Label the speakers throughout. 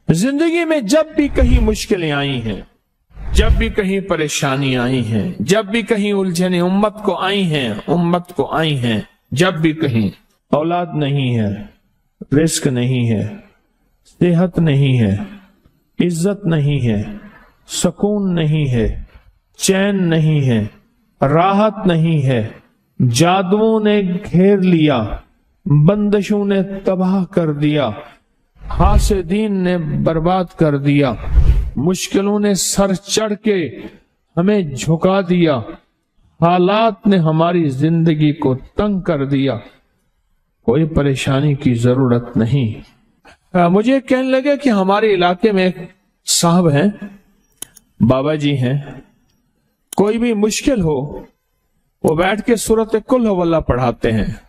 Speaker 1: जिंदगी में जब भी कहीं मुश्किलें आई हैं, जब भी कहीं परेशानी आई हैं, जब भी कहीं उलझने उम्मत को आई हैं, जब भी कहीं औलाद नहीं है, रिस्क नहीं है, सेहत नहीं है, इज्जत नहीं है, सुकून नहीं है, चैन नहीं है, राहत नहीं है, जादुओं ने घेर लिया, बंदिशों ने तबाह कर दिया, हासिदीन ने बर्बाद कर दिया, मुश्किलों ने सर चढ़ के हमें झुका दिया, हालात ने हमारी जिंदगी को तंग कर दिया, कोई परेशानी की जरूरत नहीं। मुझे कहने लगे कि हमारे इलाके में एक साहब हैं, बाबा जी हैं, कोई भी मुश्किल हो वो बैठ के सूरत कुल हुवल्लाह पढ़ाते हैं।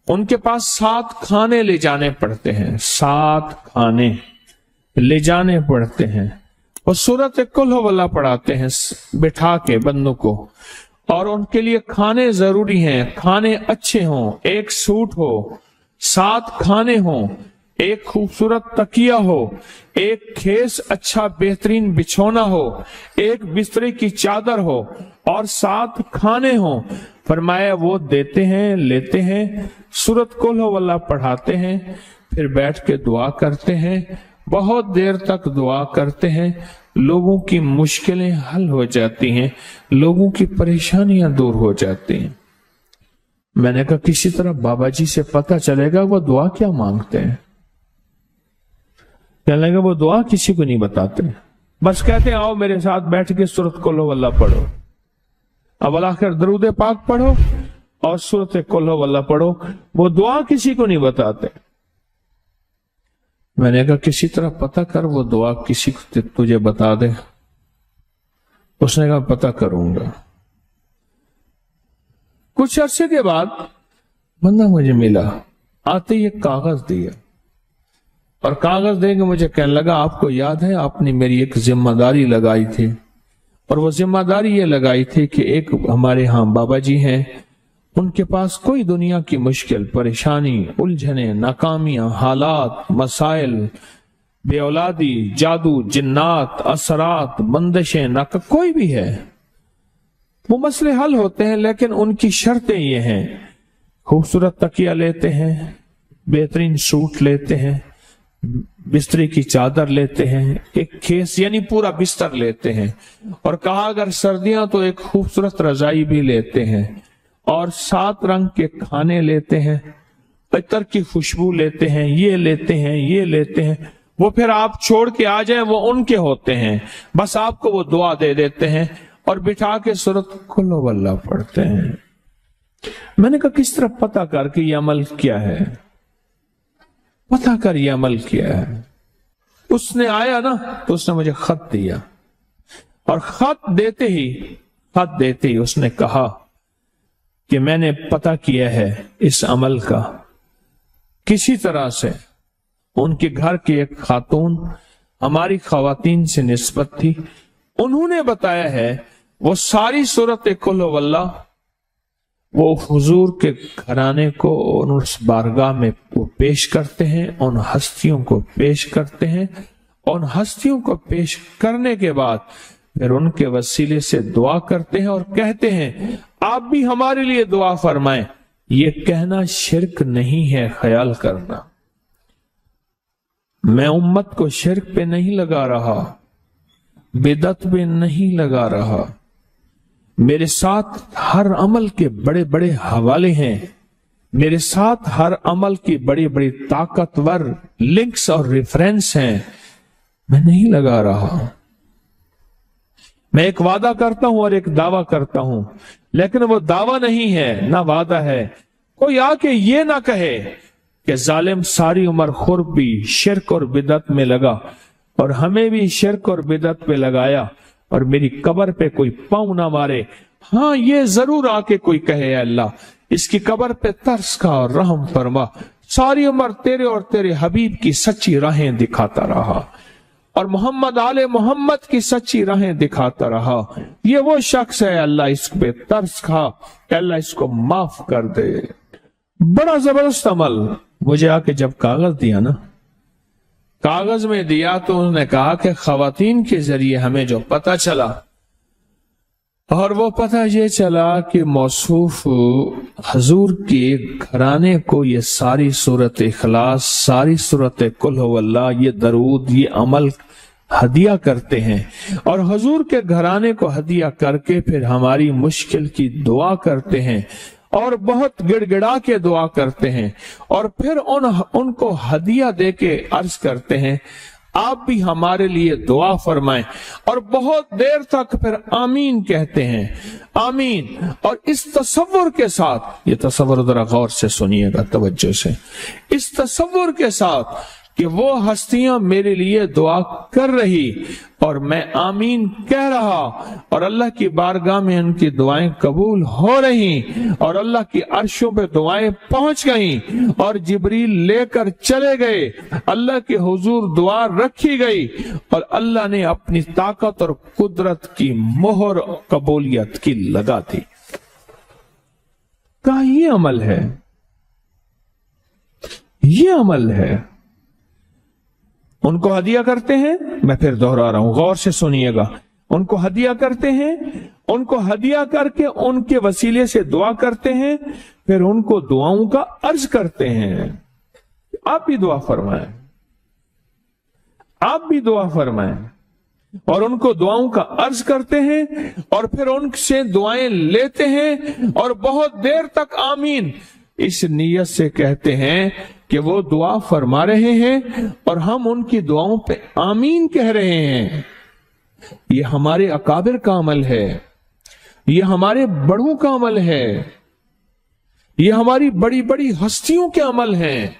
Speaker 1: उनके पास 7 खाने ले जाने पड़ते हैं, 7 खाने ले जाने पड़ते हैं। वो सूरत कुल हुवल्लाह पढ़ाते हैं बिठा के बंदों को, और उनके लिए खाने जरूरी हैं, खाने अच्छे हों, एक सूट हो, 7 खाने हों, एक खूबसूरत तकिया हो, एक खेस अच्छा बेहतरीन बिछौना हो, एक बिस्तरे की चादर हो और 7 खाने हों। फरमाया वो देते हैं, लेते हैं, सूरत कुल हुवल्लाह पढ़ाते हैं, फिर बैठ के दुआ करते हैं, बहुत देर तक दुआ करते हैं, लोगों की मुश्किलें हल हो जाती हैं, लोगों की परेशानियां दूर हो जाती हैं। मैंने कहा किसी तरह बाबा जी से पता चलेगा वो दुआ क्या मांगते हैं। कहने लगा वो दुआ किसी को नहीं बताते, बस कहते हैं आओ मेरे साथ बैठ के सूरत कुल हुवल्लाह पढ़ो, अब आखिर दरूद पाक पढ़ो और सूरत कुल हुवल्लाह पढ़ो, वो दुआ किसी को नहीं बताते। मैंने कहा किसी तरह पता कर वो दुआ किसी को तुझे बता दे। उसने कहा पता करूंगा। कुछ अरसे के बाद बंदा मुझे मिला, आते ही एक कागज दिया और कागज देके मुझे कहने लगा आपको याद है आपने मेरी एक जिम्मेदारी लगाई थी, और वो जिम्मेदारी ये लगाई थी कि एक हमारे यहाँ बाबा जी हैं, उनके पास कोई दुनिया की मुश्किल, परेशानी, उलझने, नाकामियां, हालात, मसाइल, बेऔलादी, जादू, जिन्नात, असरात, बंदिशें, नाका कोई भी है, वो मसले हल होते हैं, लेकिन उनकी शर्तें ये हैं, खूबसूरत तकिया लेते हैं, बेहतरीन सूट लेते हैं, बिस्तरे की चादर लेते हैं, एक खेस यानी पूरा बिस्तर लेते हैं, और कहा अगर सर्दियां तो एक खूबसूरत रजाई भी लेते हैं, और 7 रंग के खाने लेते हैं, इत्र की खुशबू लेते हैं, ये लेते हैं, ये लेते हैं। वो फिर आप छोड़ के आ जाएं वो उनके होते हैं, बस आपको वो दुआ दे देते हैं और बिठा के सूरत कुल हुवल्लाह पढ़ते हैं। मैंने कहा किस तरह पता करके ये अमल किया है, पता कर ये अमल किया है। उसने आया ना तो उसने मुझे खत दिया, और खत देते ही उसने कहा कि मैंने पता किया है इस अमल का, किसी तरह से उनके घर की एक खातून हमारी खवातीन से निस्बत थी, उन्होंने बताया है वो सारी सूरत कुल हुवल्लाह वो हुजूर के घराने को उस बारगाह में वो पेश करते हैं, उन हस्तियों को पेश करते हैं, उन हस्तियों को पेश करने के बाद फिर उनके वसीले से दुआ करते हैं और कहते हैं आप भी हमारे लिए दुआ फरमाएं। ये कहना शिरक नहीं है, ख्याल करना। मैं उम्मत को शिरक पे नहीं लगा रहा, बिदअत पे नहीं लगा रहा, मेरे साथ हर अमल के बड़े बड़े हवाले हैं, मेरे साथ हर अमल की बड़ी बड़ी ताकतवर लिंक्स और रेफरेंस हैं, मैं नहीं लगा रहा। मैं एक वादा करता हूं और एक दावा करता हूं, लेकिन वो दावा नहीं है ना वादा है। कोई आके ये ना कहे कि जालिम सारी उम्र खुर्ब भी शिरक और बिदअत में लगा और हमें भी शिरक और बिदअत पे लगाया और मेरी कब्र पे कोई पांव ना मारे। हाँ ये जरूर आके कोई कहे अल्लाह इसकी कब्र पे तरस खा और रहम फरमा, सारी उम्र तेरे और तेरे हबीब की सच्ची राहें दिखाता रहा और मोहम्मद आले मोहम्मद की सच्ची राहें दिखाता रहा। ये वो शख्स है, अल्लाह इस पे तरस खा, अल्लाह इसको माफ कर दे। बड़ा जबरदस्त अमल। मुझे आके जब कागज दिया ना, कागज में दिया तो उन्होंने कहा कि खवातीन के जरिए हमें जो पता चला, और वो पता ये चला कि मौसूफ हजूर के घराने को ये सारी सूरत इखलास, सारी सूरत कुल हु अल्लाह, ये दरूद, ये अमल हदिया करते हैं, और हजूर के घराने को हदिया करके फिर हमारी मुश्किल की दुआ करते हैं, और बहुत गिड़गिड़ा के दुआ करते हैं, और फिर उनको हदिया दे के अर्ज करते हैं आप भी हमारे लिए दुआ फरमाएं, और बहुत देर तक फिर आमीन कहते हैं, आमीन। और इस तसव्वुर के साथ, ये तसव्वुर जरा गौर से सुनिएगा, तवज्जो से, इस तसव्वुर के साथ कि वो हस्तियां मेरे लिए दुआ कर रही और मैं आमीन कह रहा, और अल्लाह की बारगाह में उनकी दुआएं कबूल हो रही, और अल्लाह की अर्शों पे दुआएं पहुंच गई, और जिब्रील लेकर चले गए, अल्लाह के हुजूर दुआ रखी गई, और अल्लाह ने अपनी ताकत और कुदरत की मोहर कबूलियत की लगा दी। क्या ये अमल है? ये अमल है। उनको हदिया करते हैं, मैं फिर दोहरा रहा हूं, गौर से सुनिएगा, उनको हदिया करते हैं, उनको हदिया करके उनके वसीले से दुआ करते हैं, फिर उनको दुआओं का अर्ज करते हैं, आप भी दुआ फरमाएं, आप भी दुआ फरमाएं, और उनको दुआओं का अर्ज करते हैं, और फिर उनसे दुआएं लेते हैं, और बहुत देर तक आमीन इस नीयत से कहते हैं कि वो दुआ फरमा रहे हैं और हम उनकी दुआओं पे आमीन कह रहे हैं। ये हमारे अकाबिर का अमल है, ये हमारे बड़ों का अमल है, ये हमारी बड़ी बड़ी हस्तियों के अमल हैं।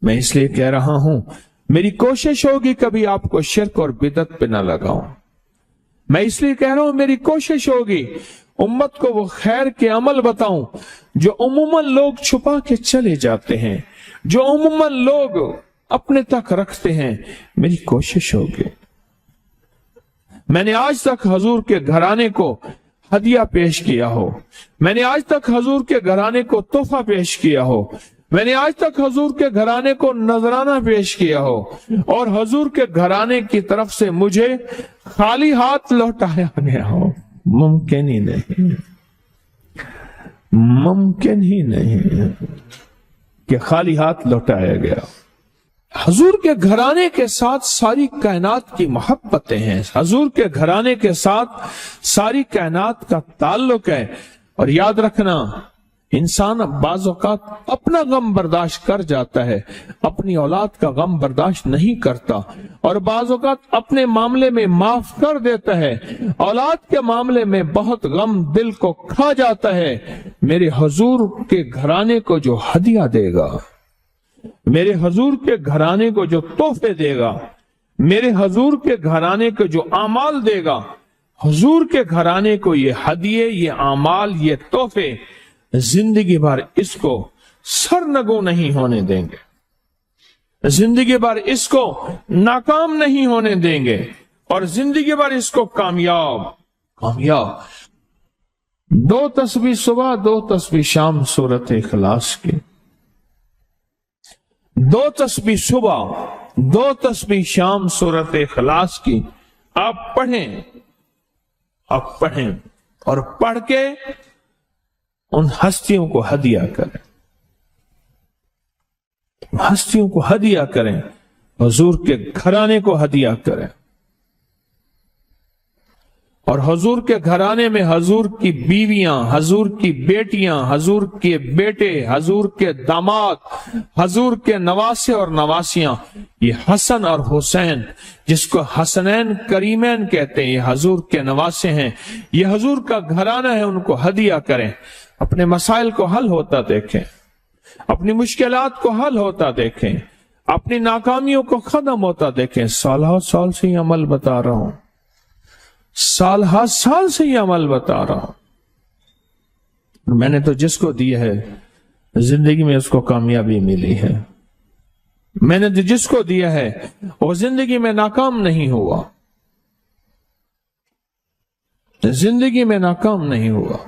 Speaker 1: मैं इसलिए कह रहा हूं, मेरी कोशिश होगी कभी आपको शिर्क और बिदअत पे ना लगाऊं। मैं इसलिए कह रहा हूं, मेरी कोशिश होगी उम्मत को वो खैर के अमल बताऊं जो उम्मन लोग छुपा के चले जाते हैं, जो उम्मन लोग अपने तक रखते हैं। मेरी कोशिश होगी। मैंने आज तक हजूर के घराने को हदिया पेश किया हो, मैंने आज तक हजूर के घराने को तोहफा पेश किया हो, मैंने आज तक हजूर के घराने को नजराना पेश किया हो, और हजूर के घराने की तरफ से मुझे खाली हाथ लौटाया गया हो, मुमकिन ही नहीं, मुमकिन ही नहीं कि खाली हाथ लौटाया गया। हजूर के घराने के साथ सारी कायनात की मोहब्बतें हैं, हजूर के घराने के साथ सारी कायनात का ताल्लुक है। और याद रखना, इंसान बाज़ औक़ात अपना गम बर्दाश्त कर जाता है, अपनी औलाद का गम बर्दाश्त नहीं करता, और बाज़ औक़ात अपने मामले में माफ कर देता है, औलाद के मामले में बहुत गम दिल को खा जाता है। मेरे हुजूर के घराने को जो हदिया देगा, मेरे हुजूर के घराने को जो तोहफे देगा, मेरे हुजूर के घराने को जो आमाल देगा, हुजूर के घराने को ये हदिये, ये आमाल, ये तोहफे जिंदगी भर इसको सरनगो नहीं होने देंगे, जिंदगी भर इसको नाकाम नहीं होने देंगे, और जिंदगी भर इसको कामयाब। दो तस्बीह सुबह, दो तस्बीह शाम सूरत इखलास की, दो तस्बीह सुबह, दो तस्बीह शाम सूरत इखलास की आप पढ़ें, आप पढ़ें, और पढ़ के उन हस्तियों को हदिया करें, हस्तियों को हदिया करें, हुजूर के घराने को हदिया करें। और हुजूर के घराने में हुजूर की बीवियां, हुजूर की बेटियां, हुजूर के बेटे, हुजूर के दामाद, हुजूर के नवासे और नवासियां, ये हसन और हुसैन, जिसको हसनैन करीमैन कहते हैं, ये हुजूर के नवासे हैं, ये हुजूर का घराना है, उनको हदिया करें। अपने मसाइल को हल होता देखें, अपनी मुश्किलात को हल होता देखें, अपनी नाकामियों को खत्म होता देखें। साल से ही अमल बता रहा हूं, साल से ही अमल बता रहा हूं। मैंने तो जिसको दिया है जिंदगी में उसको कामयाबी मिली है, मैंने तो जिसको दिया है वो जिंदगी में नाकाम नहीं हुआ, जिंदगी में नाकाम नहीं हुआ।